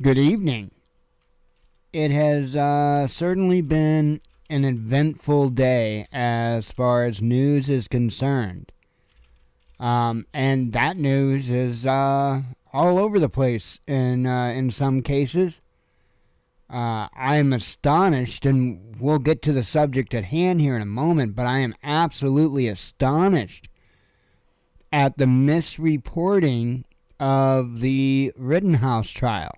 Good evening. It has certainly been an eventful day as far as news is concerned. And that news is all over the place in some cases. I'm astonished, and we'll get to the subject at hand here in a moment, but I am absolutely astonished at the misreporting of the Rittenhouse trial.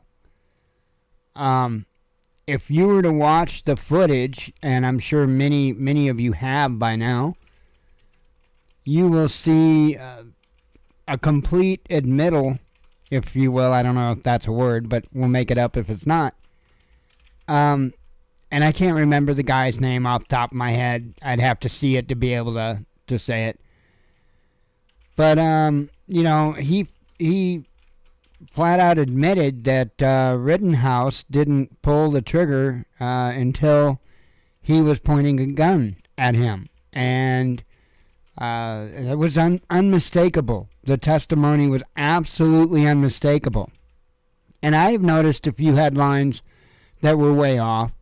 If you were to watch the footage, and I'm sure many of you have by now, you will see a complete admittal, if you will. I don't know if that's a word, but we'll make it up if it's not. And I can't remember the guy's name off the top of my head. I'd have to see it to be able to say it. But, he flat out admitted that Rittenhouse didn't pull the trigger until he was pointing a gun at him. And it was unmistakable. The testimony was absolutely unmistakable. And I've noticed a few headlines that were way off.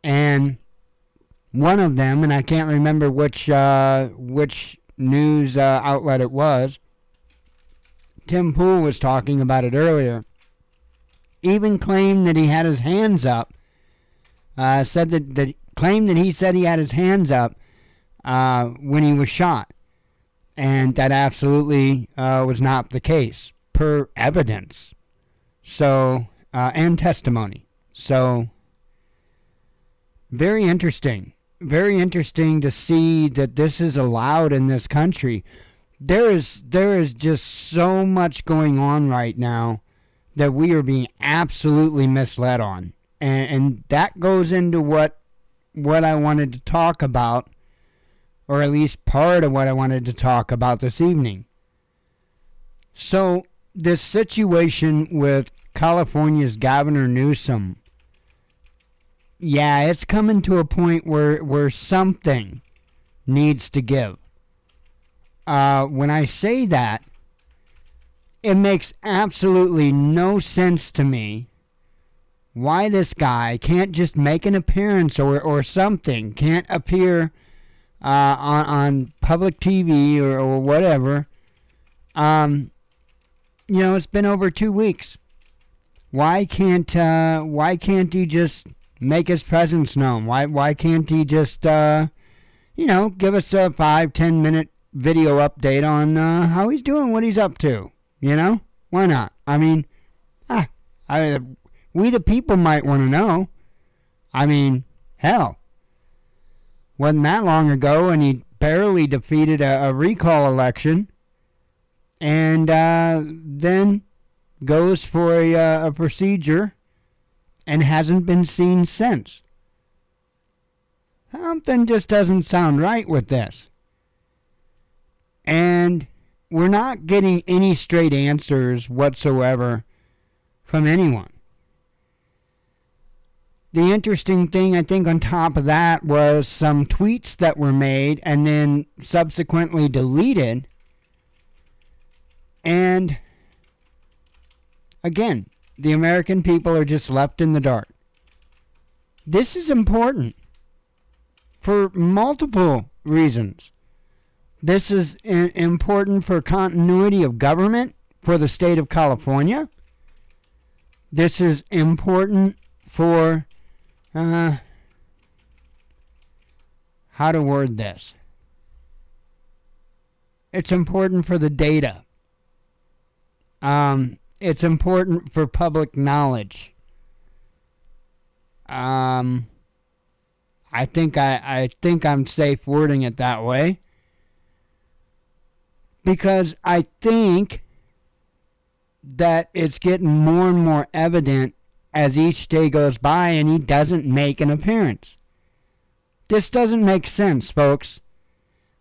And one of them, and I can't remember which news outlet it was, Tim Pool was talking about it earlier, even claimed that he had his hands up, claimed that he said he had his hands up when he was shot. And that absolutely was not the case, per evidence. So, and testimony. So, very interesting. Very interesting to see that this is allowed in this country. There is just so much going on right now that we are being absolutely misled on. And that goes into what I wanted to talk about, or at least part of what I wanted to talk about this evening. So, this situation with California's Governor Newsom, yeah, it's coming to a point where something needs to give. When I say that, it makes absolutely no sense to me why this guy can't just make an appearance or something, can't appear on public TV or whatever. It's been over 2 weeks. Why can't he just make his presence known? Why can't he just give us a 5-10 minute video update on how he's doing, what he's up to? Why not? I mean, we the people might want to know. I mean, hell, wasn't that long ago, and he barely defeated a recall election, and then goes for a procedure and hasn't been seen since. Something just doesn't sound right with this. And we're not getting any straight answers whatsoever from anyone. The interesting thing, I think, on top of that was some tweets that were made and then subsequently deleted. And again, the American people are just left in the dark. This is important for multiple reasons. This is important for continuity of government for the state of California. This is important for, how to word this? It's important for the data. It's important for public knowledge. I think I'm safe wording it that way. Because I think that it's getting more and more evident as each day goes by and he doesn't make an appearance. This doesn't make sense, folks.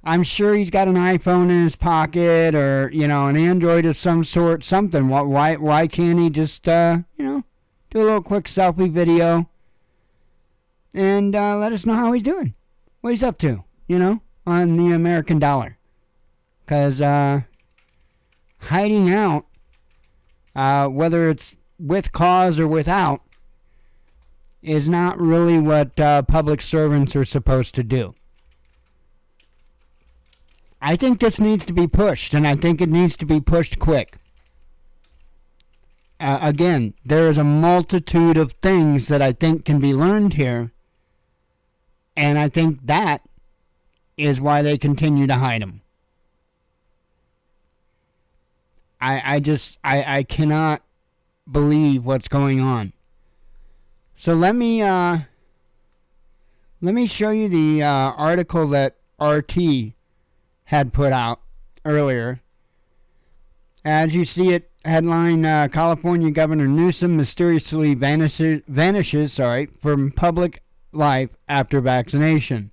I'm sure he's got an iPhone in his pocket or, an Android of some sort, something. Why can't he just, do a little quick selfie video and let us know how he's doing, what he's up to, on the American dollar. Because hiding out, whether it's with cause or without, is not really what public servants are supposed to do. I think this needs to be pushed, and I think it needs to be pushed quick. Again, there is a multitude of things that I think can be learned here, and I think that is why they continue to hide them. I cannot believe what's going on. So let me show you the article that RT had put out earlier. As you see it, headline, California Governor Newsom mysteriously vanishes from public life after vaccination.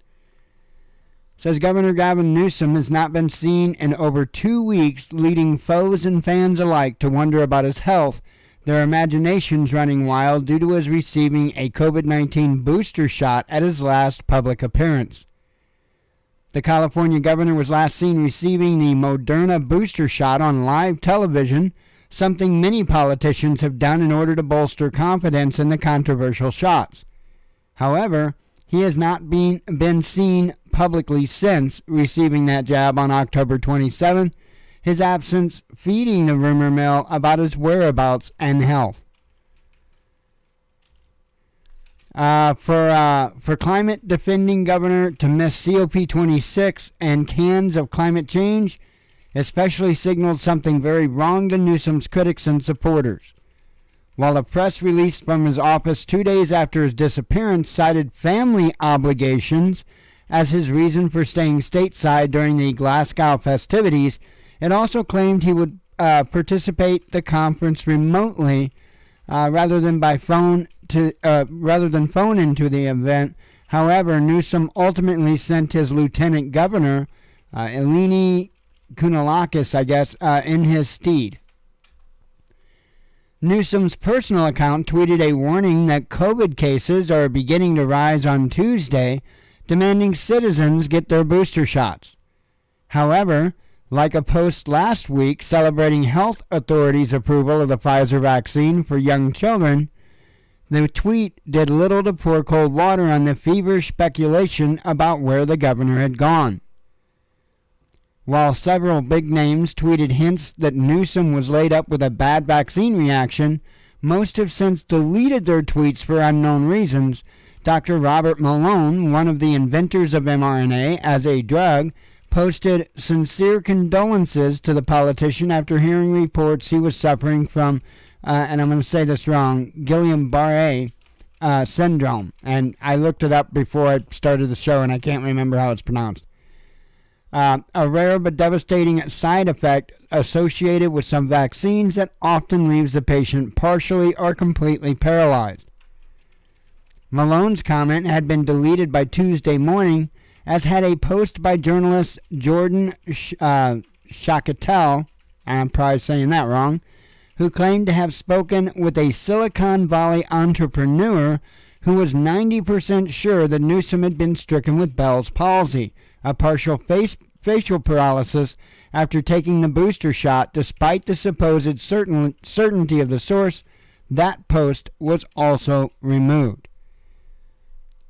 Says Governor Gavin Newsom has not been seen in over 2 weeks, leading foes and fans alike to wonder about his health, their imaginations running wild due to his receiving a COVID-19 booster shot at his last public appearance. The California governor was last seen receiving the Moderna booster shot on live television, something many politicians have done in order to bolster confidence in the controversial shots. However, he has not been seen publicly since receiving that jab on October 27th, his absence feeding the rumor mill about his whereabouts and health. For climate defending governor to miss COP26 and cans of climate change, especially signaled something very wrong to Newsom's critics and supporters. While a press release from his office 2 days after his disappearance cited family obligations as his reason for staying stateside during the Glasgow festivities, it also claimed he would participate the conference remotely rather than phone into the event. However, Newsom ultimately sent his lieutenant governor, Eleni Kounalakis, in his stead. Newsom's personal account tweeted a warning that COVID cases are beginning to rise on Tuesday, demanding citizens get their booster shots. However, like a post last week celebrating health authorities' approval of the Pfizer vaccine for young children, the tweet did little to pour cold water on the feverish speculation about where the governor had gone. While several big names tweeted hints that Newsom was laid up with a bad vaccine reaction, most have since deleted their tweets for unknown reasons. Dr. Robert Malone, one of the inventors of mRNA as a drug, posted sincere condolences to the politician after hearing reports he was suffering from, and I'm going to say this wrong, Guillain-Barré syndrome. And I looked it up before I started the show, and I can't remember how it's pronounced. A rare but devastating side effect associated with some vaccines that often leaves the patient partially or completely paralyzed. Malone's comment had been deleted by Tuesday morning, as had a post by journalist Jordan Shaketel, I'm probably saying that wrong, who claimed to have spoken with a Silicon Valley entrepreneur who was 90% sure that Newsom had been stricken with Bell's palsy, a partial facial paralysis, after taking the booster shot. Despite the supposed certainty of the source, that post was also removed.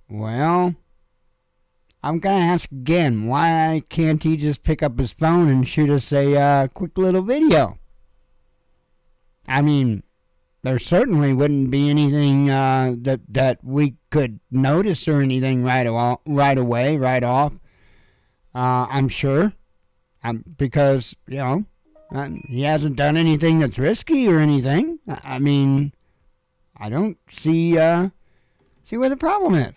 Well, I'm going to ask again, why can't he just pick up his phone and shoot us a quick little video? I mean, there certainly wouldn't be anything that we could notice or anything right away, right off. I'm sure, because, he hasn't done anything that's risky or anything. I mean, I don't see where the problem is.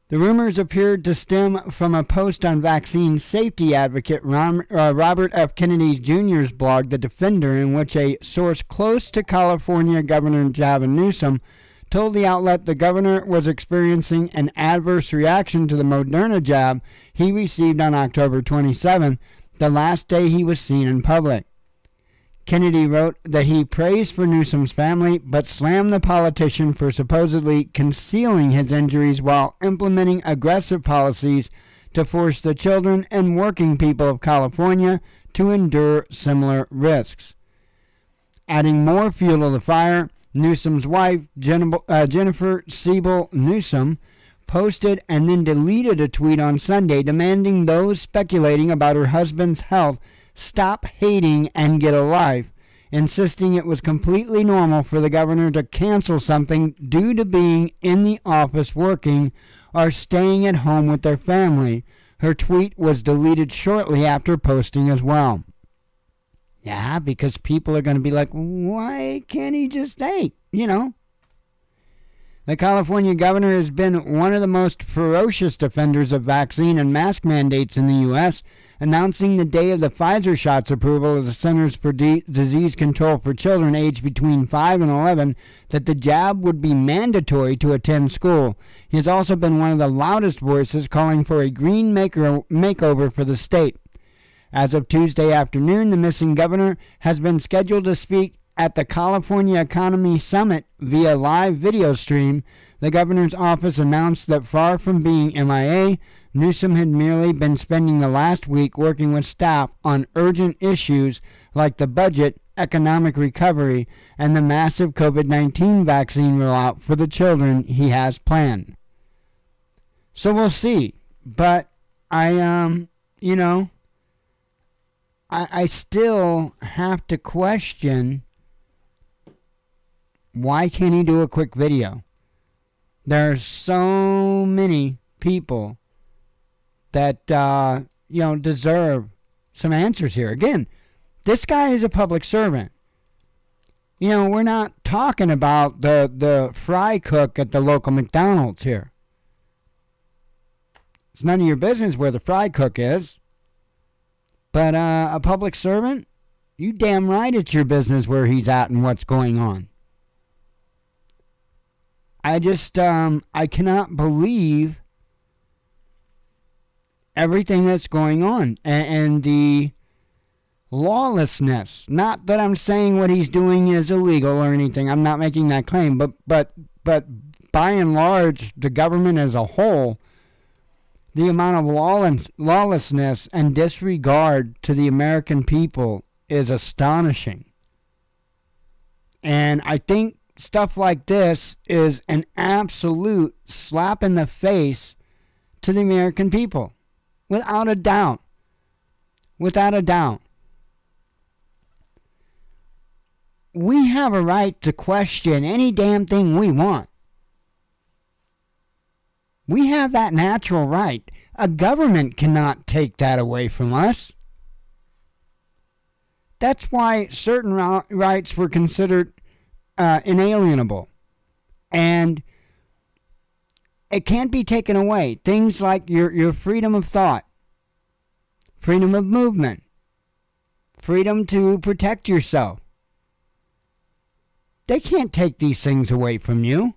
The rumors appeared to stem from a post on vaccine safety advocate Robert F. Kennedy Jr.'s blog, The Defender, in which a source close to California Governor Gavin Newsom told the outlet the governor was experiencing an adverse reaction to the Moderna jab he received on October 27th, the last day he was seen in public. Kennedy wrote that he praised for Newsom's family, but slammed the politician for supposedly concealing his injuries while implementing aggressive policies to force the children and working people of California to endure similar risks. Adding more fuel to the fire, Newsom's wife, Jennifer Siebel Newsom, posted and then deleted a tweet on Sunday demanding those speculating about her husband's health stop hating and get a life, insisting it was completely normal for the governor to cancel something due to being in the office working or staying at home with their family. Her tweet was deleted shortly after posting as well. Yeah, because people are going to be like, why can't he just stay? The California governor has been one of the most ferocious defenders of vaccine and mask mandates in the U.S., announcing the day of the Pfizer shot's approval of the Centers for Disease Control for children aged between 5 and 11 that the jab would be mandatory to attend school. He has also been one of the loudest voices calling for a green makeover for the state. As of Tuesday afternoon, the missing governor has been scheduled to speak at the California Economy Summit via live video stream. The governor's office announced that far from being MIA, Newsom had merely been spending the last week working with staff on urgent issues like the budget, economic recovery, and the massive COVID-19 vaccine rollout for the children he has planned. So we'll see. But I still have to question, why can't he do a quick video? There are so many people that deserve some answers here. Again, this guy is a public servant. We're not talking about the fry cook at the local McDonald's here. It's none of your business where the fry cook is. But a public servant, you damn right it's your business where he's at and what's going on. I cannot believe everything that's going on and the lawlessness. Not that I'm saying what he's doing is illegal or anything. I'm not making that claim. But by and large, the government as a whole, the amount of lawlessness and disregard to the American people is astonishing. And I think stuff like this is an absolute slap in the face to the American people. Without a doubt. Without a doubt. We have a right to question any damn thing we want. We have that natural right. A government cannot take that away from us. That's why certain rights were considered inalienable. And it can't be taken away. Things like your freedom of thought, freedom of movement, freedom to protect yourself. They can't take these things away from you.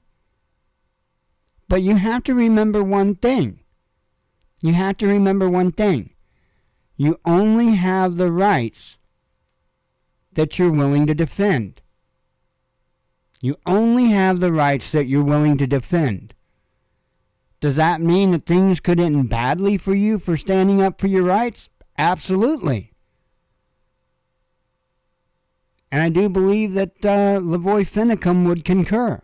But you have to remember one thing. You have to remember one thing. You only have the rights that you're willing to defend. You only have the rights that you're willing to defend. Does that mean that things could end badly for you for standing up for your rights? Absolutely. And I do believe that Lavoy Finicum would concur.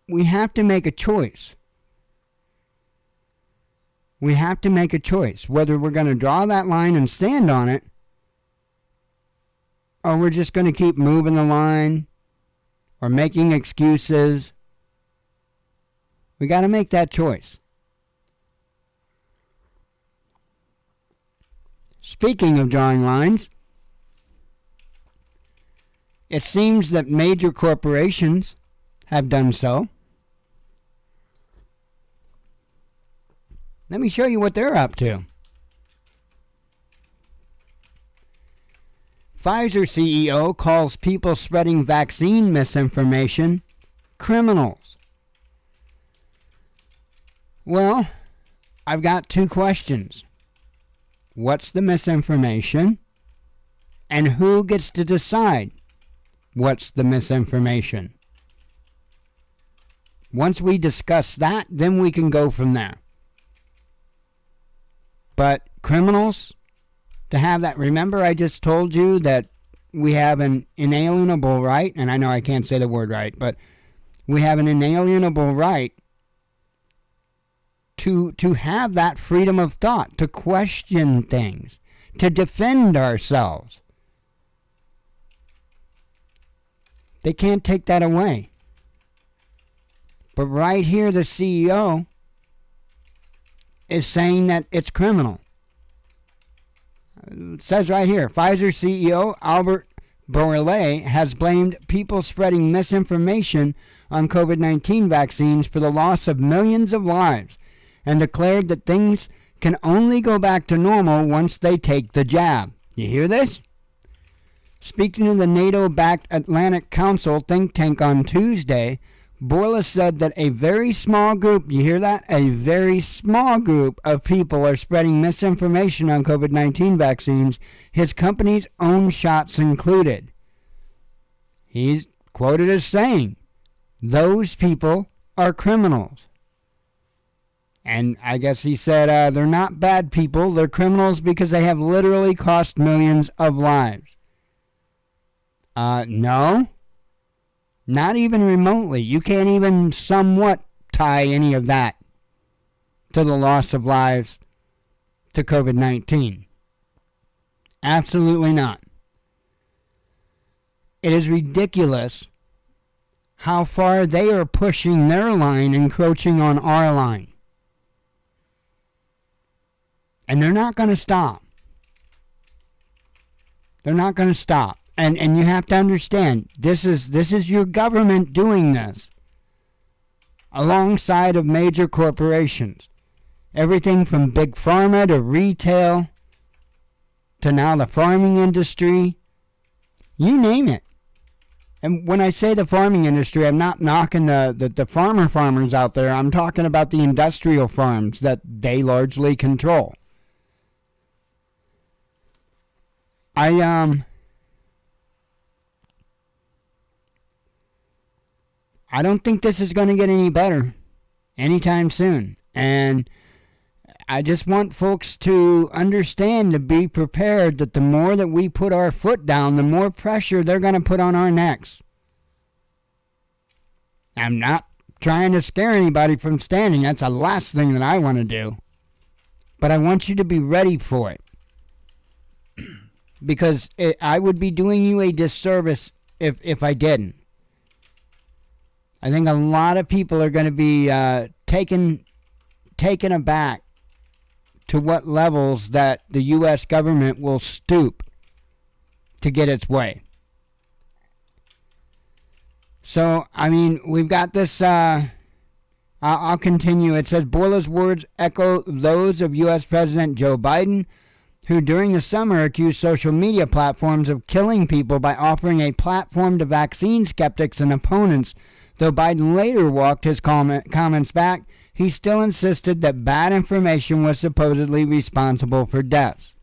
We have to make a choice. We have to make a choice whether we're going to draw that line and stand on it, or we're just going to keep moving the line or making excuses. We got to make that choice. Speaking of drawing lines, it seems that major corporations have done so. Let me show you what they're up to. Pfizer CEO calls people spreading vaccine misinformation criminals. Well, I've got two questions. What's the misinformation? And who gets to decide what's the misinformation? Once we discuss that, then we can go from there. But criminals to have that. Remember, I just told you that we have an inalienable right, and I know I can't say the word right, but we have an inalienable right to have that freedom of thought, to question things, to defend ourselves. They can't take that away. But right here, the CEO is saying that it's criminal. It says right here, Pfizer CEO Albert Bourla has blamed people spreading misinformation on COVID-19 vaccines for the loss of millions of lives and declared that things can only go back to normal once they take the jab. You hear this? Speaking to the NATO-backed Atlantic Council think tank on Tuesday, Bourla said that a very small group, you hear that? A very small group of people are spreading misinformation on COVID-19 vaccines, his company's own shots included. He's quoted as saying, those people are criminals. And I guess he said they're not bad people, they're criminals because they have literally cost millions of lives. No. Not even remotely. You can't even somewhat tie any of that to the loss of lives to COVID-19. Absolutely not. It is ridiculous how far they are pushing their line, encroaching on our line. And they're not going to stop. They're not going to stop. And you have to understand, this is your government doing this alongside of major corporations. Everything from big pharma to retail to now the farming industry. You name it. And when I say the farming industry, I'm not knocking the farmers out there. I'm talking about the industrial farms that they largely control. I don't think this is going to get any better anytime soon. And I just want folks to understand, to be prepared, that the more that we put our foot down, the more pressure they're going to put on our necks. I'm not trying to scare anybody from standing. That's the last thing that I want to do. But I want you to be ready for it. Because I would be doing you a disservice if I didn't. I think a lot of people are going to be taken aback to what levels that the U.S. government will stoop to get its way. So, I mean, we've got this, I'll continue. It says, Bourla's words echo those of U.S. President Joe Biden, who during the summer accused social media platforms of killing people by offering a platform to vaccine skeptics and opponents. Though Biden later walked his comments back, he still insisted that bad information was supposedly responsible for deaths.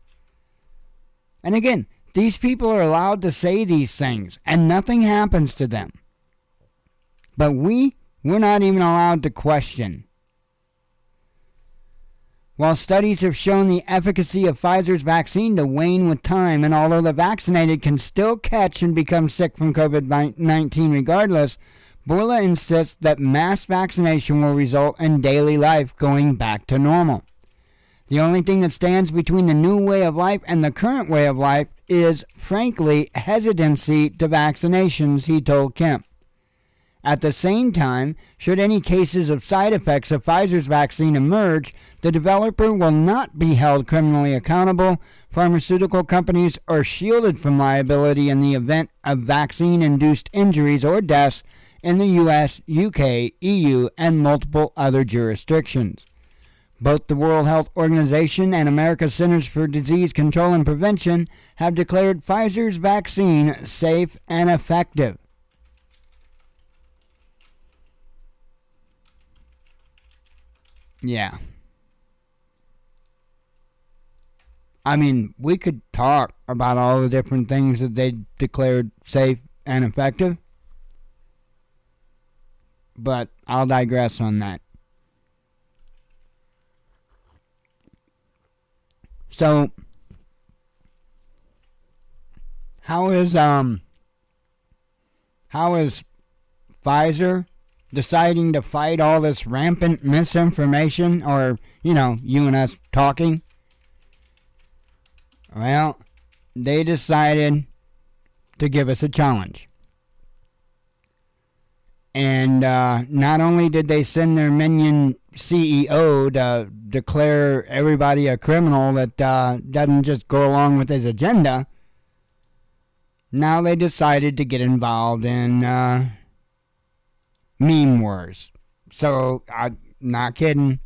And again, these people are allowed to say these things, and nothing happens to them. But we're not even allowed to question. While studies have shown the efficacy of Pfizer's vaccine to wane with time, and although the vaccinated can still catch and become sick from COVID-19 regardless, Bourla insists that mass vaccination will result in daily life going back to normal. The only thing that stands between the new way of life and the current way of life is, frankly, hesitancy to vaccinations, he told Kemp. At the same time, should any cases of side effects of Pfizer's vaccine emerge, the developer will not be held criminally accountable. Pharmaceutical companies are shielded from liability in the event of vaccine-induced injuries or deaths in the U.S., UK, EU, and multiple other jurisdictions. Both the World Health Organization and America's Centers for Disease Control and Prevention have declared Pfizer's vaccine safe and effective. Yeah. I mean, we could talk about all the different things that they declared safe and effective, but I'll digress on that. So, how is Pfizer deciding to fight all this rampant misinformation, or, you and us talking? Well, they decided to give us a challenge. And not only did they send their minion CEO to declare everybody a criminal that doesn't just go along with his agenda, now they decided to get involved in meme wars. So, not kidding.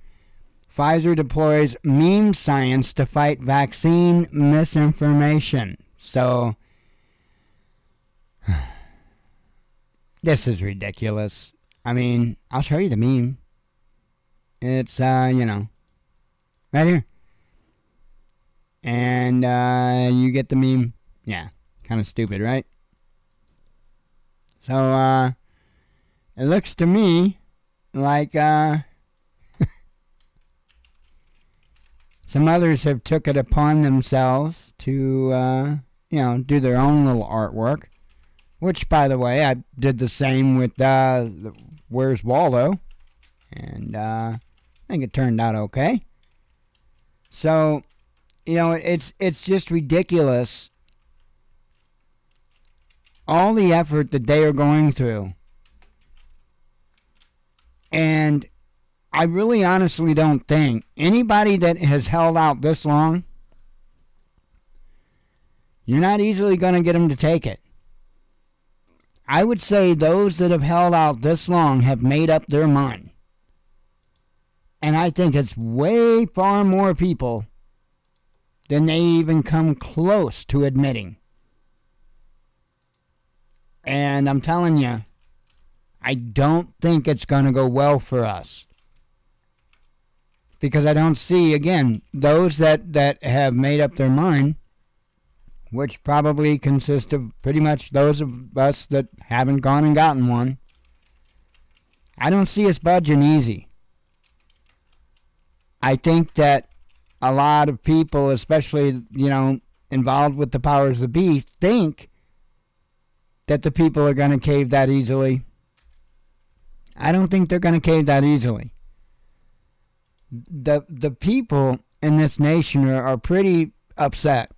Pfizer deploys meme science to fight vaccine misinformation. So, this is ridiculous. I mean, I'll show you the meme. It's, right here. And you get the meme. Yeah, kind of stupid, right? So, it looks to me like some others have took it upon themselves to, do their own little artwork. Which, by the way, I did the same with Where's Waldo? And I think it turned out okay. So, it's just ridiculous. All the effort that they are going through. And I really honestly don't think anybody that has held out this long, you're not easily going to get them to take it. I would say those that have held out this long have made up their mind. And I think it's way far more people than they even come close to admitting. And I'm telling you, I don't think it's going to go well for us. Because I don't see, again, those that have made up their mind, which probably consist of pretty much those of us that haven't gone and gotten one. I don't see us budging easy. I think that a lot of people, especially, involved with the powers that be, think that the people are going to cave that easily. I don't think they're going to cave that easily. The people in this nation are pretty upset.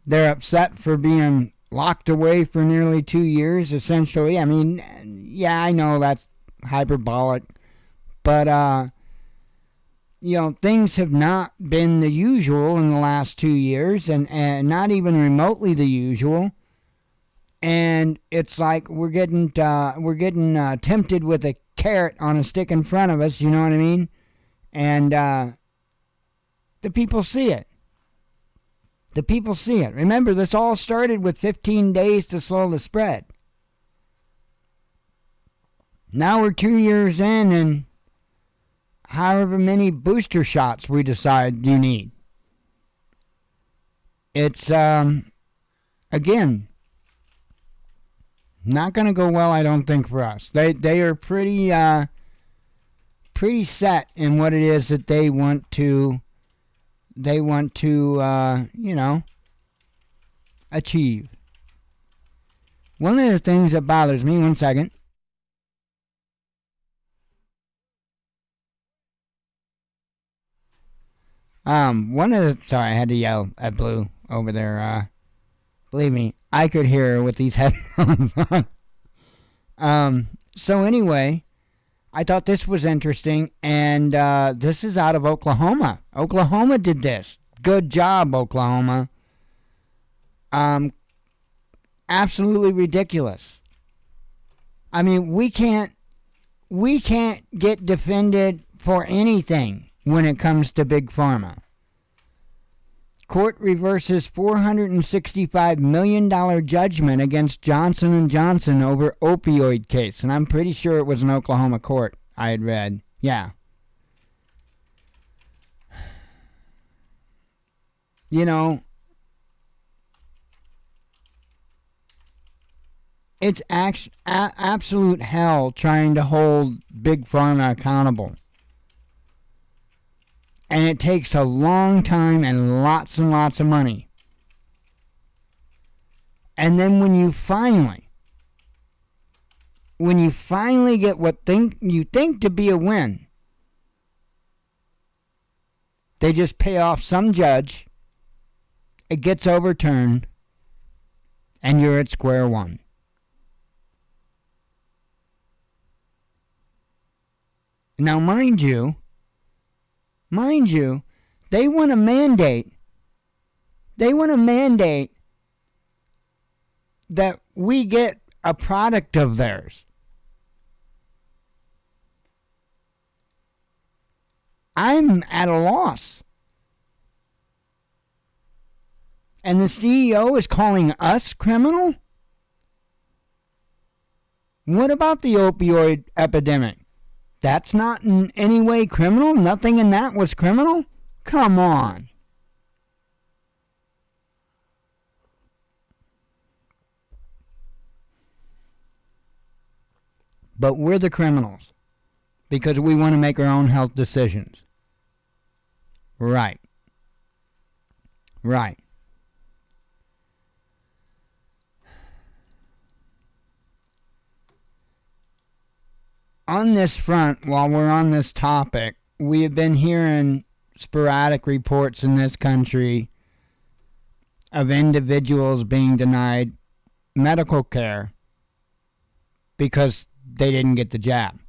They're upset for being locked away for nearly 2 years, essentially. I mean, yeah, I know that's hyperbolic. But, things have not been the usual in the last 2 years, and not even remotely the usual. And it's like we're getting tempted with a carrot on a stick in front of us, you know what I mean? And the people see it. The people see it. Remember, this all started with 15 days to slow the spread. Now we're 2 years in, and however many booster shots we decide you need. It's, again, not going to go well, I don't think, for us. They are pretty set in what it is that they want to achieve. One of the things that bothers me, one second. Sorry, I had to yell at Blue over there. Believe me, I could hear her with these headphones on. So anyway, I thought this was interesting, and this is out of Oklahoma. Oklahoma did this. Good job, Oklahoma. Absolutely ridiculous. I mean, we can't get defended for anything when it comes to Big Pharma. Court reverses $465 million judgment against Johnson & Johnson over opioid case. And I'm pretty sure it was an Oklahoma court I had read. Yeah. It's absolute hell trying to hold Big Pharma accountable. And it takes a long time and lots of money. And then when you finally get what you think to be a win, they just pay off some judge, it gets overturned, and you're at square one. Now, mind you, they want to mandate that we get a product of theirs. I'm at a loss. And the CEO is calling us criminal? What about the opioid epidemic? That's not in any way criminal? Nothing in that was criminal? Come on. But we're the criminals because we want to make our own health decisions. Right. On this front, while we're on this topic, we have been hearing sporadic reports in this country of individuals being denied medical care because they didn't get the jab.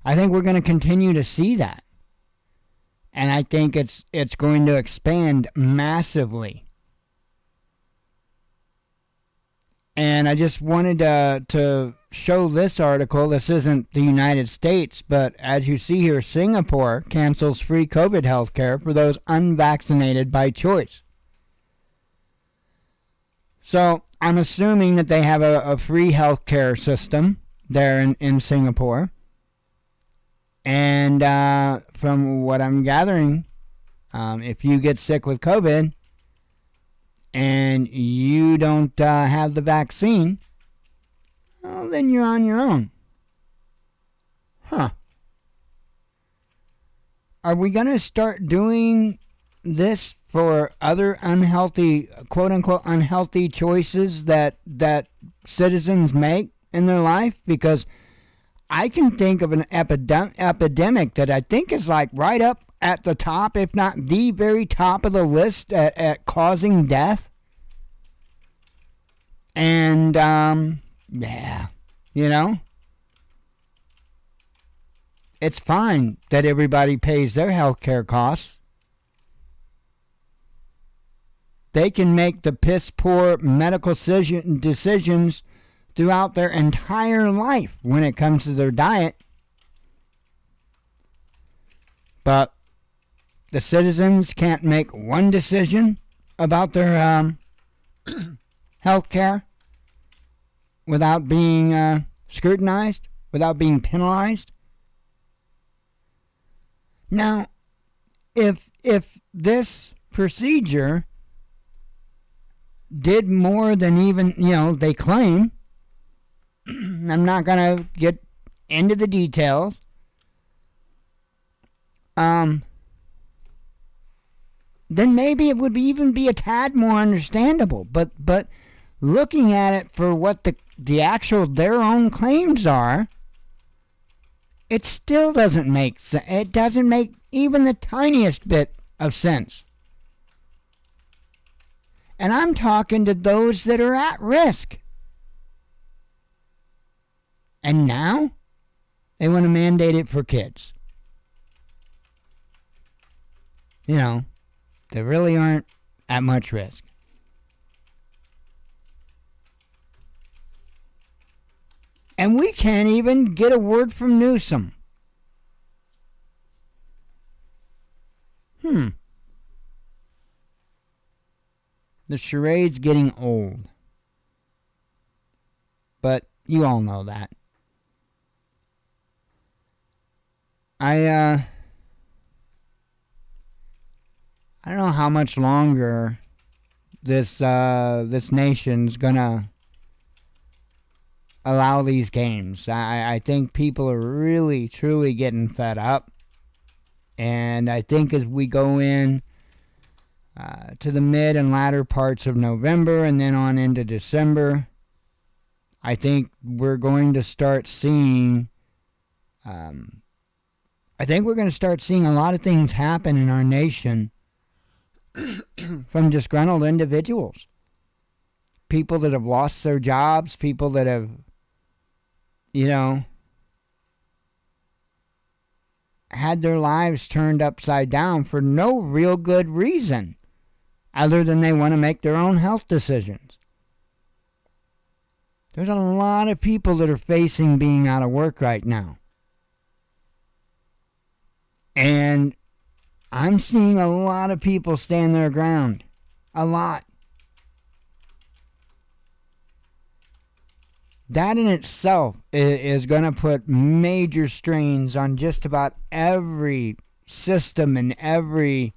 I think we're going to continue to see that. And I think it's going to expand massively. And I just wanted to show this article. This isn't the United States, but as you see here, Singapore cancels free COVID health care for those unvaccinated by choice. So I'm assuming that they have a free health care system there in Singapore. And from what I'm gathering, if you get sick with COVID and you don't have the vaccine, well, then you're on your own. Huh. Are we going to start doing this for other unhealthy, quote-unquote, unhealthy choices that citizens make in their life? Because I can think of an epidemic that I think is like right up at the top, if not the very top of the list at causing death. And, yeah, you know, it's fine that everybody pays their health care costs. They can make the piss poor medical decisions throughout their entire life when it comes to their diet. But the citizens can't make one decision about their health care without being scrutinized, without being penalized. Now, if this procedure did more than even, they claim, I'm not going to get into the details. Then maybe it would even be a tad more understandable. But looking at it for what the actual their own claims are, it still doesn't make sense. It doesn't make even the tiniest bit of sense. And I'm talking to those that are at risk. And now they want to mandate it for kids. They really aren't at much risk. And we can't even get a word from Newsom. The charade's getting old. But you all know that. I don't know how much longer this nation's gonna allow these games. I think people are really, truly getting fed up. And I think as we go in to the mid and latter parts of November and then on into December, I think we're going to start seeing I think we're going to start seeing a lot of things happen in our nation from disgruntled individuals. People that have lost their jobs, people that have, had their lives turned upside down for no real good reason other than they want to make their own health decisions. There's a lot of people that are facing being out of work right now. And I'm seeing a lot of people stand their ground. A lot. That in itself is going to put major strains on just about every system and every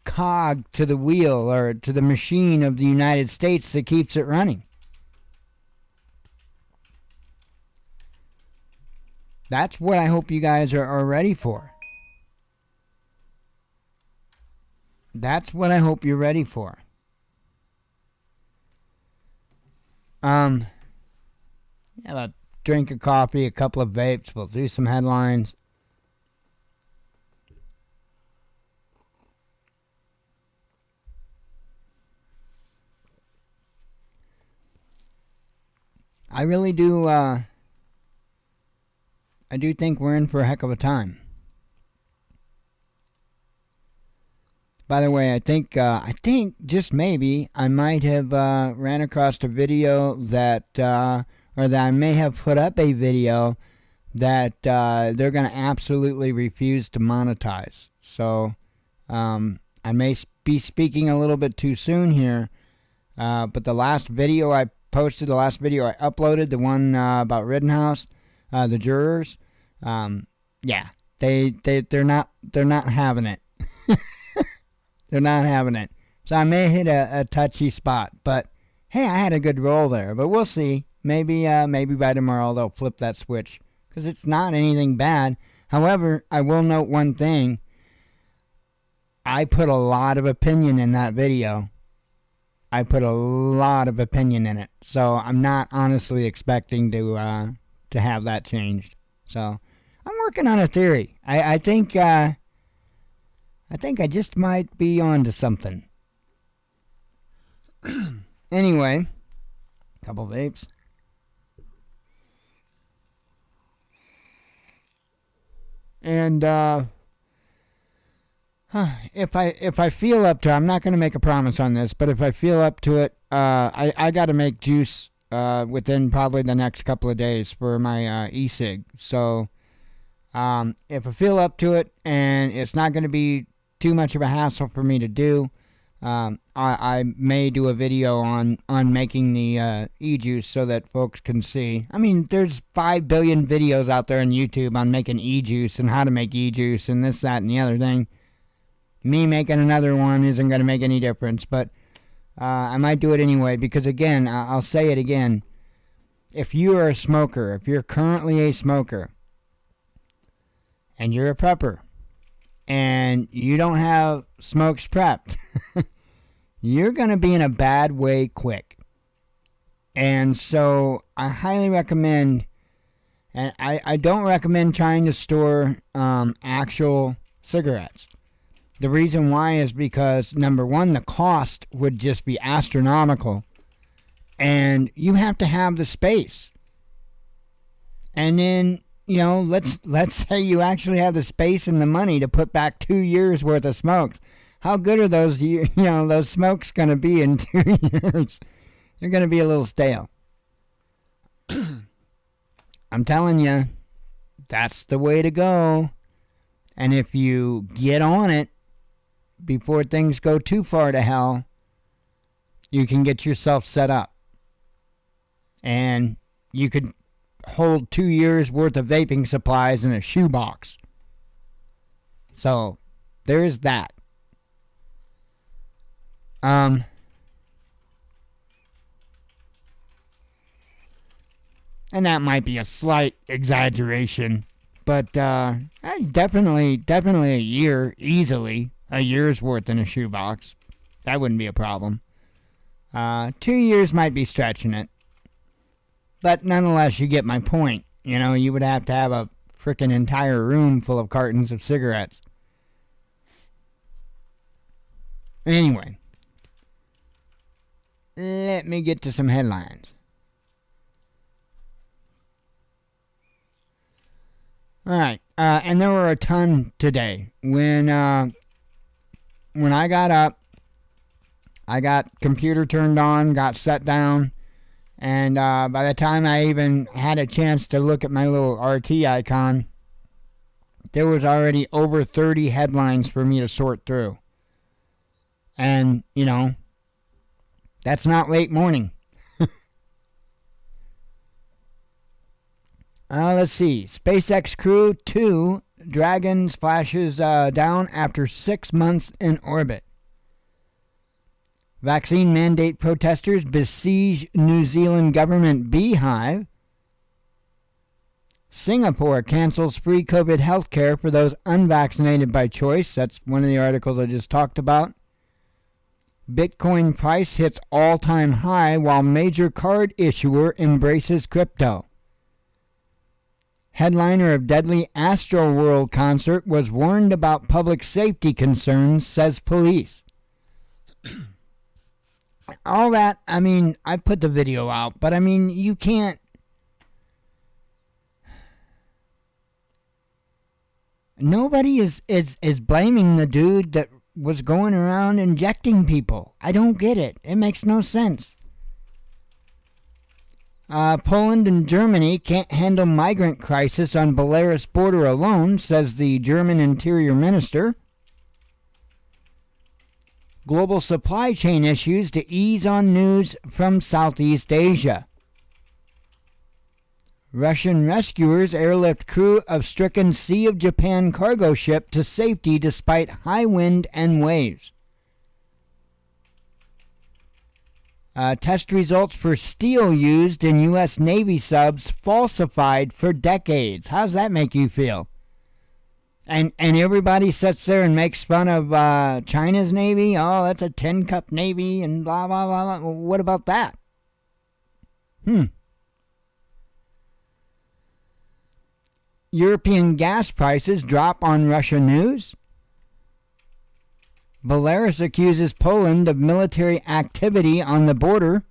cog to the wheel or to the machine of the United States that keeps it running. That's what I hope you guys are ready for. That's what I hope you're ready for. Have a drink of coffee, a couple of vapes. We'll do some headlines. I really do. I do think we're in for a heck of a time. By the way, I think just maybe I might have ran across a video that, or that I may have put up a video that they're going to absolutely refuse to monetize. So I may be speaking a little bit too soon here, but the last video I posted, the last video I uploaded, the one about Rittenhouse, the jurors, yeah, they're not having it. They're not having it. So I may hit a touchy spot, but hey, I had a good roll there. But we'll see. Maybe by tomorrow they'll flip that switch because it's not anything bad. However, I will note one thing. I put a lot of opinion in that video. I put a lot of opinion in it, so I'm not honestly expecting to have that changed. So I'm working on a theory. I think I just might be onto something. Anyway, a couple of vapes. And if I feel up to it, I'm not going to make a promise on this, but if I feel up to it, I got to make juice within probably the next couple of days for my e-cig. So if I feel up to it and it's not going to be too much of a hassle for me to do, I may do a video on making the e-juice so that folks can see. I mean, there's 5 billion videos out there on YouTube on making e-juice and how to make e-juice and this, that, and the other thing. Me making another one isn't going to make any difference, but I might do it anyway because, again, I'll say it again. If you are a smoker, if you're currently a smoker, and you're a prepper, and you don't have smokes prepped, you're going to be in a bad way quick. And so I highly recommend, and I don't recommend trying to store actual cigarettes. The reason why is because, number one, the cost would just be astronomical. And you have to have the space. And then, let's say you actually have the space and the money to put back 2 years worth of smokes. How good are those, those smokes going to be in 2 years? They're going to be a little stale. I'm telling you, that's the way to go. And if you get on it before things go too far to hell, you can get yourself set up. And you could hold 2 years worth of vaping supplies in a shoebox. So there is that. And that might be a slight exaggeration, But definitely a year, easily. A year's worth in a shoebox. That wouldn't be a problem. 2 years might be stretching it. But nonetheless, you get my point. You know, you would have to have a frickin' entire room full of cartons of cigarettes. Anyway, let me get to some headlines. Alright, and there were a ton today. When I got up, I got computer turned on, got set down, and by the time I even had a chance to look at my little RT icon, there was already over 30 headlines for me to sort through. And, you know, that's not late morning. Let's see. SpaceX Crew 2 Dragon splashes down after 6 months in orbit. Vaccine mandate protesters besiege New Zealand government beehive. Singapore cancels free COVID health care for those unvaccinated by choice. That's one of the articles I just talked about. Bitcoin price hits all-time high while major card issuer embraces crypto. Headliner of deadly Astroworld concert was warned about public safety concerns, says police. All that, I mean, I put the video out, but I mean, you can't. Nobody is blaming the dude that was going around injecting people. I don't get it. It makes no sense. Poland and Germany can't handle migrant crisis on Belarus border alone, says the German Interior Minister. Global supply chain issues to ease on news from Southeast Asia. Russian rescuers airlift crew of stricken Sea of Japan cargo ship to safety despite high wind and waves. Test results for steel used in U.S. Navy subs falsified for decades. How does that make you feel? And everybody sits there and makes fun of China's Navy. Oh, that's a 10-cup Navy and blah, blah, blah, blah. What about that? European gas prices drop on Russia news. Belarus accuses Poland of military activity on the border.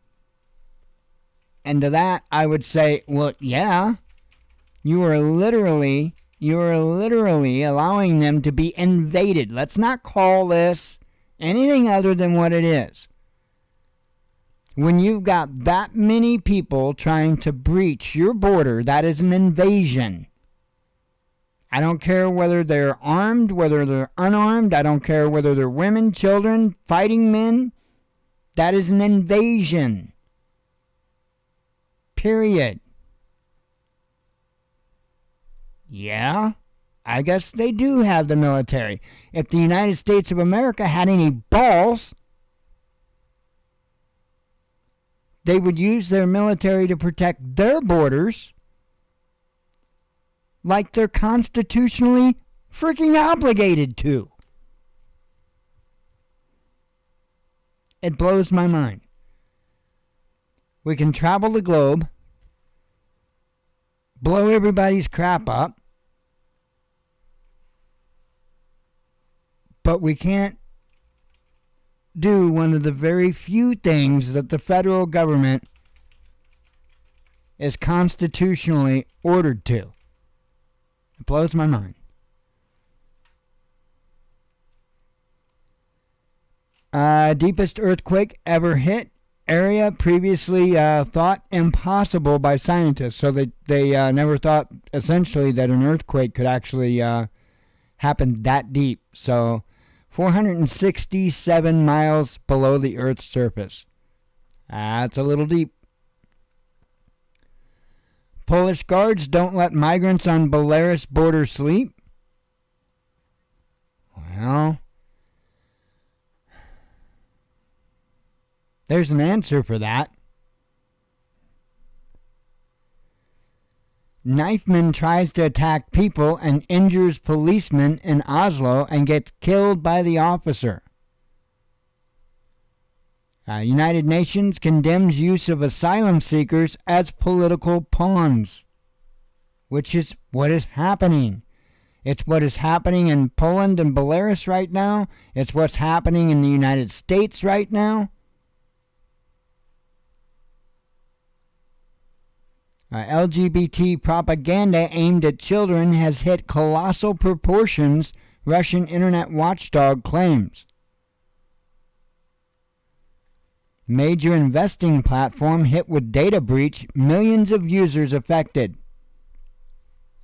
And to that, I would say, well, yeah. You are literally allowing them to be invaded. Let's not call this anything other than what it is. When you've got that many people trying to breach your border, that is an invasion. I don't care whether they're armed, whether they're unarmed. I don't care whether they're women, children, fighting men. That is an invasion. Period. Yeah, I guess they do have the military. If the United States of America had any balls, they would use their military to protect their borders like they're constitutionally freaking obligated to. It blows my mind. We can travel the globe, blow everybody's crap up, but we can't do one of the very few things that the federal government is constitutionally ordered to. It blows my mind. Deepest earthquake ever hit area previously thought impossible by scientists. So they never thought essentially that an earthquake could actually happen that deep. So 467 miles below the Earth's surface. That's a little deep. Polish guards don't let migrants on Belarus border sleep. Well, there's an answer for that. Knifeman tries to attack people and injures policemen in Oslo and gets killed by the officer. United Nations condemns use of asylum seekers as political pawns, which is what is happening. It's what is happening in Poland and Belarus right now. It's what's happening in the United States right now. LGBT propaganda aimed at children has hit colossal proportions, Russian internet watchdog claims. Major investing platform hit with data breach, millions of users affected.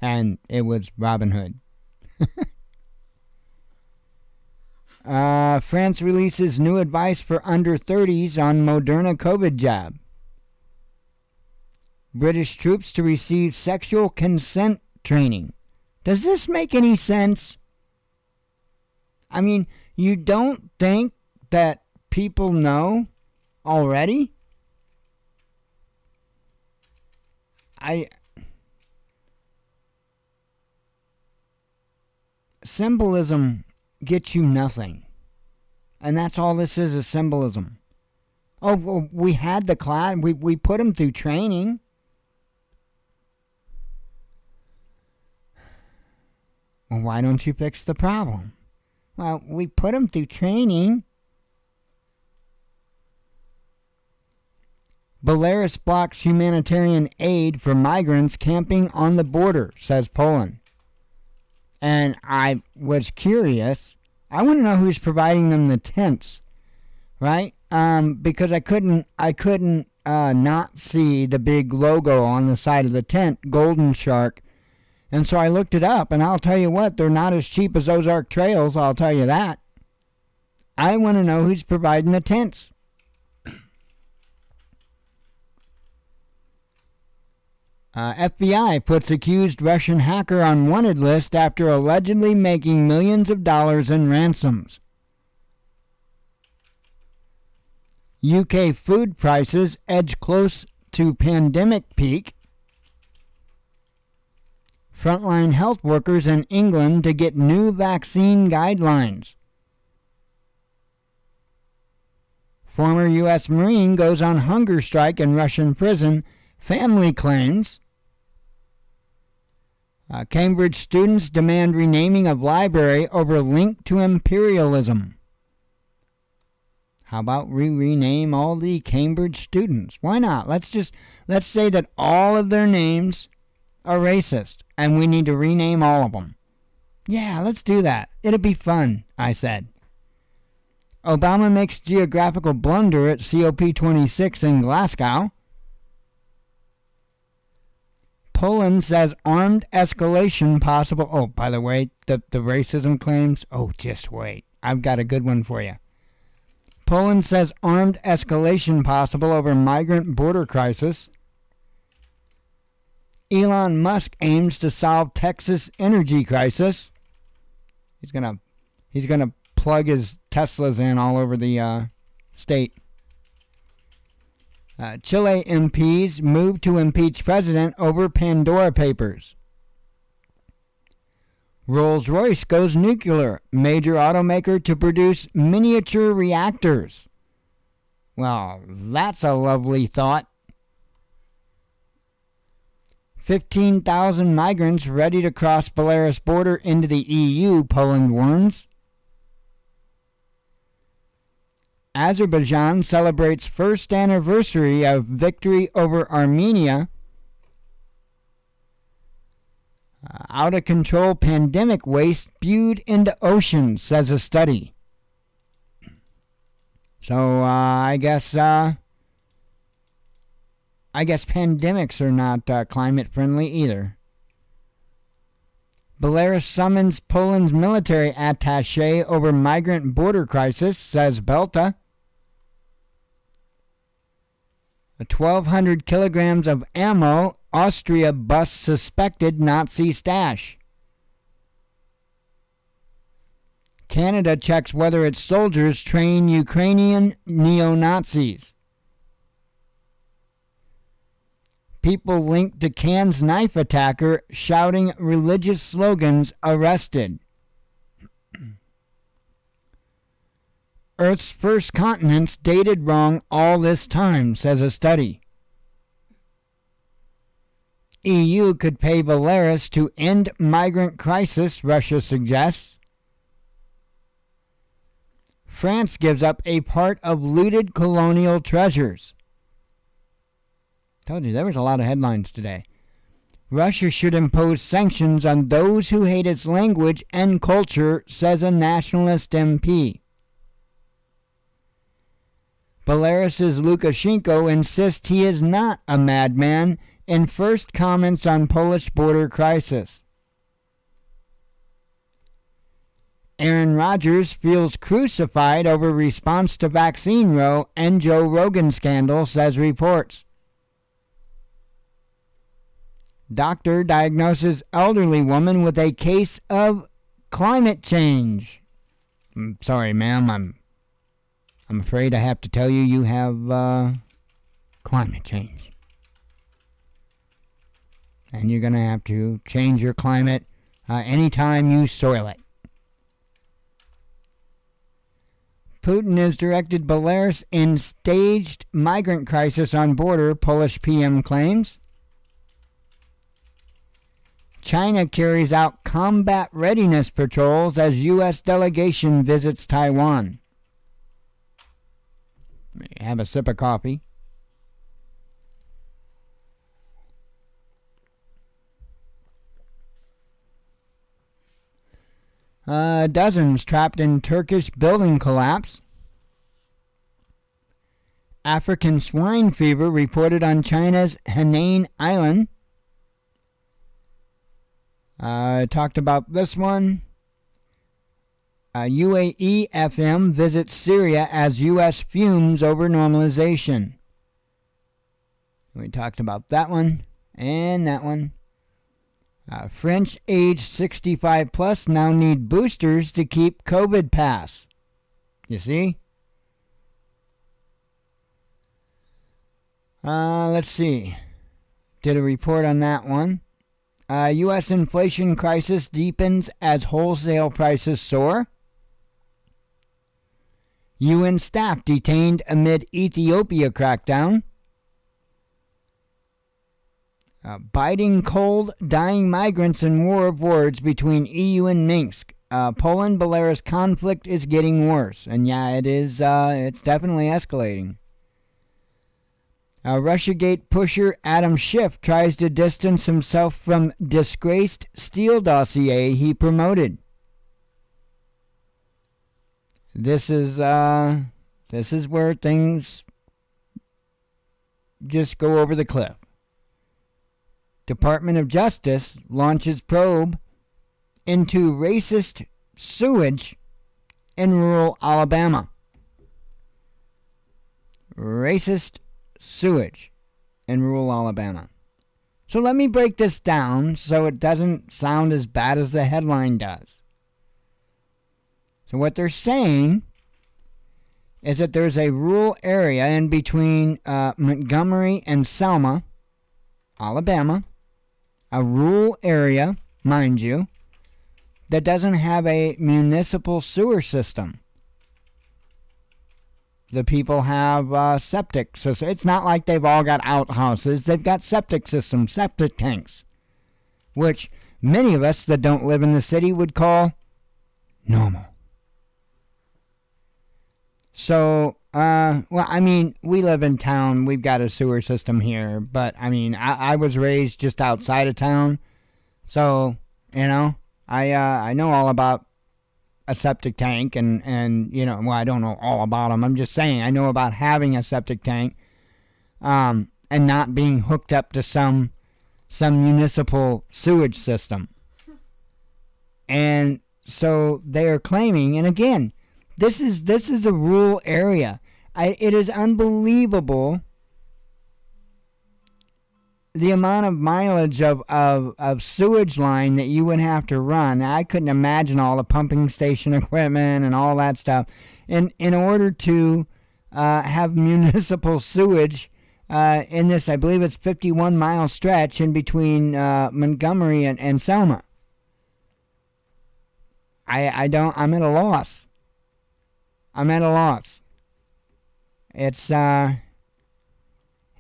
And it was Robinhood. France releases new advice for under 30s on Moderna COVID jab. British troops to receive sexual consent training. Does this make any sense? I mean, you don't think that people know already? Symbolism gets you nothing. And that's all this is symbolism. Oh, well, we had the class, we put them through training. Well, why don't you fix the problem? Well, we put them through training. Belarus blocks humanitarian aid for migrants camping on the border, says Poland. And I was curious. I want to know who's providing them the tents, right? Because I couldn't not see the big logo on the side of the tent, Golden Shark. And so I looked it up, and I'll tell you what, they're not as cheap as Ozark Trails, I'll tell you that. I want to know who's providing the tents. FBI puts accused Russian hacker on wanted list after allegedly making millions of dollars in ransoms. UK food prices edge close to pandemic peak. Frontline health workers in England to get new vaccine guidelines. Former U.S. Marine goes on hunger strike in Russian prison. Family claims. Cambridge students demand renaming of library over link to imperialism. How about we rename all the Cambridge students? Why not? Let's say that all of their names are racist, and we need to rename all of them. Yeah, let's do that. It'll be fun, I said. Obama makes geographical blunder at COP26 in Glasgow. Poland says armed escalation possible. Oh, by the way, the racism claims. Oh, just wait. I've got a good one for you. Poland says armed escalation possible over migrant border crisis. Elon Musk aims to solve Texas energy crisis. He's gonna plug his Teslas in all over the state. Chile MPs move to impeach president over Pandora Papers. Rolls-Royce goes nuclear. Major automaker to produce miniature reactors. Well, that's a lovely thought. 15,000 migrants ready to cross Belarus border into the EU, Poland warns. Azerbaijan celebrates first anniversary of victory over Armenia. Out-of-control pandemic waste spewed into oceans, says a study. So I guess pandemics are not climate-friendly either. Belarus summons Poland's military attaché over migrant border crisis, says Belta. 1,200 kilograms of ammo, Austria busts suspected Nazi stash. Canada checks whether its soldiers train Ukrainian neo-Nazis. People linked to Cannes knife attacker shouting religious slogans arrested. Earth's first continents dated wrong all this time, says a study. EU could pay Belarus to end migrant crisis, Russia suggests. France gives up a part of looted colonial treasures. Told you, there was a lot of headlines today. Russia should impose sanctions on those who hate its language and culture, says a nationalist MP. Belarus's Lukashenko insists he is not a madman in first comments on Polish border crisis. Aaron Rodgers feels crucified over response to vaccine row and Joe Rogan scandal, says reports. Doctor diagnoses elderly woman with a case of climate change. I'm sorry, ma'am. I'm afraid I have to tell you you have climate change. And you're going to have to change your climate anytime you soil it. Putin has directed Belarus in staged migrant crisis on border, Polish PM claims. China carries out combat readiness patrols as U.S. delegation visits Taiwan. Have a sip of coffee. Dozens trapped in Turkish building collapse. African swine fever reported on China's Henan Island. Talked about this one. UAE FM visits Syria as U.S. fumes over normalization. We talked about that one and that one. French age 65 plus now need boosters to keep COVID pass. You see? Let's see. Did a report on that one. U.S. inflation crisis deepens as wholesale prices soar. UN staff detained amid Ethiopia crackdown. Biting cold, dying migrants and war of words between EU and Minsk. Poland-Belarus conflict is getting worse. And yeah, it is. It's definitely escalating. Russiagate pusher Adam Schiff tries to distance himself from disgraced Steele dossier he promoted. This is where things just go over the cliff. Department of Justice launches probe into racist sewage in rural Alabama. Racist sewage in rural Alabama. So let me break this down so it doesn't sound as bad as the headline does. So what they're saying is that there's a rural area in between Montgomery and Selma, Alabama, a rural area, mind you, that doesn't have a municipal sewer system. The people have septic systems. It's not like they've all got outhouses. They've got septic systems, septic tanks, which many of us that don't live in the city would call normal. So, well, I mean, we live in town. We've got a sewer system here. But, I mean, I was raised just outside of town. So, you know, I know all about a septic tank and you know, well, I don't know all about them. I'm just saying I know about having a septic tank and not being hooked up to some municipal sewage system. And so they are claiming, and again, this is a rural area. It is unbelievable the amount of mileage of sewage line that you would have to run. I couldn't imagine all the pumping station equipment and all that stuff in order to have municipal sewage in this, I believe it's 51-mile stretch in between Montgomery and Selma. I'm at a loss.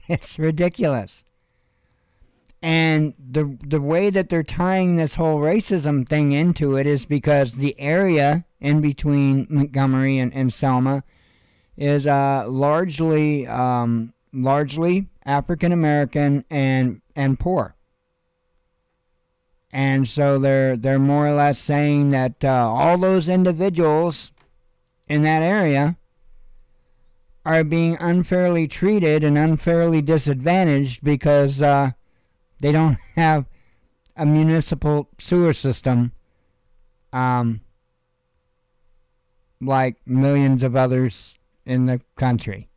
It's ridiculous. And the way that they're tying this whole racism thing into it is because the area in between Montgomery and Selma is largely African American and poor. And so they're more or less saying that all those individuals in that area are being unfairly treated and unfairly disadvantaged because they don't have a municipal sewer system like millions of others in the country.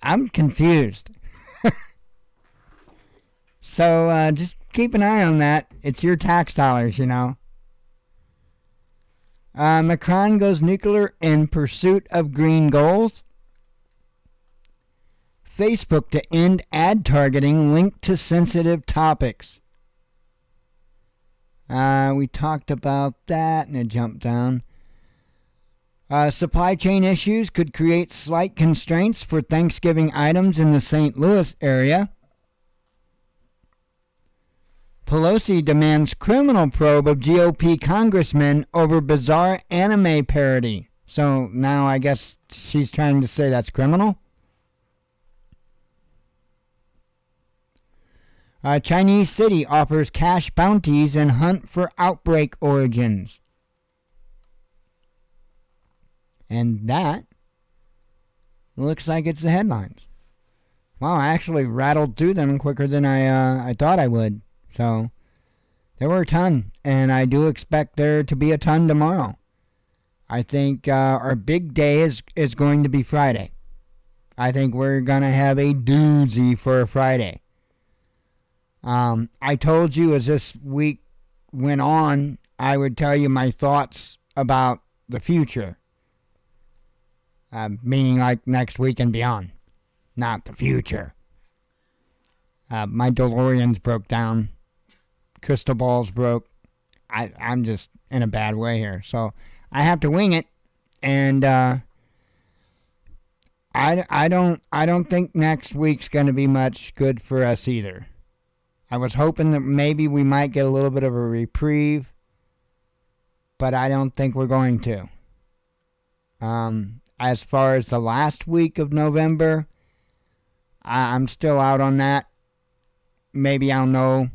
I'm confused. So just keep an eye on that. It's your tax dollars, you know. Macron goes nuclear in pursuit of green goals. Facebook to end ad targeting linked to sensitive topics. We talked about that and it jumped down. Supply chain issues could create slight constraints for Thanksgiving items in the St. Louis area. Pelosi demands criminal probe of GOP congressmen over bizarre anime parody. So now I guess she's trying to say that's criminal? Chinese city offers cash bounties in hunt for outbreak origins. And that looks like it's the headlines. Wow, I actually rattled through them quicker than I thought I would. So there were a ton, and I do expect there to be a ton tomorrow. I think our big day is going to be Friday. I think we're going to have a doozy for Friday. I told you as this week went on, I would tell you my thoughts about the future. Meaning like next week and beyond. Not the future. My DeLorean's broke down. Crystal ball's broke. I'm just in a bad way here. So I have to wing it. And I don't think next week's going to be much good for us either. I was hoping that maybe we might get a little bit of a reprieve, but I don't think we're going to. As far as the last week of November, I'm still out on that. Maybe I'll know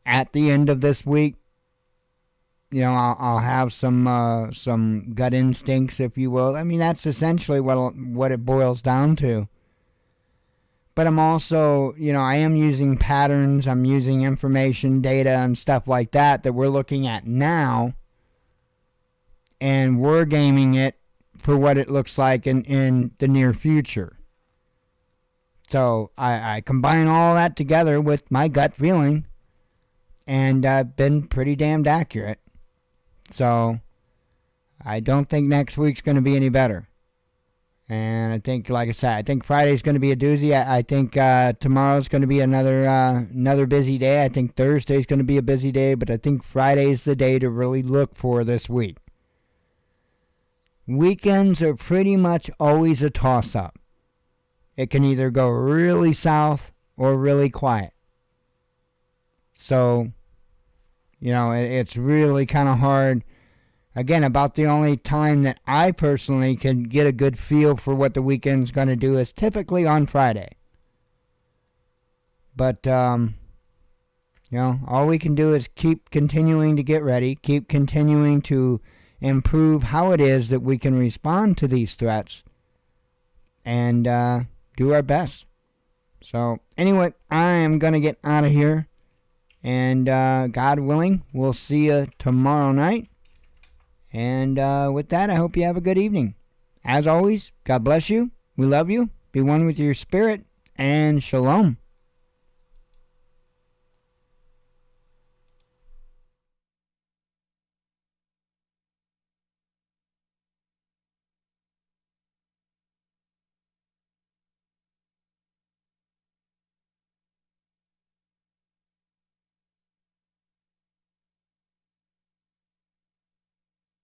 at the end of this week. You know, I'll have some gut instincts, if you will. I mean, that's essentially what it boils down to. But I'm also, you know, I am using patterns, I'm using information, data, and stuff like that we're looking at now, and we're gaming it for what it looks like in the near future. So I combine all that together with my gut feeling, and I've been pretty damned accurate. So I don't think next week's going to be any better. And I think, like I said, I think Friday's going to be a doozy. I think tomorrow's going to be another busy day. I think Thursday's going to be a busy day, but I think Friday's the day to really look for this week. Weekends are pretty much always a toss-up. It can either go really south or really quiet. So, you know, it's really kind of hard. Again, about the only time that I personally can get a good feel for what the weekend's going to do is typically on Friday. But, you know, all we can do is keep continuing to get ready, keep continuing to improve how it is that we can respond to these threats, and do our best. So, anyway, I am going to get out of here, and God willing, we'll see you tomorrow night. And with that, I hope you have a good evening. As always, God bless you. We love you. Be one with your spirit. And shalom.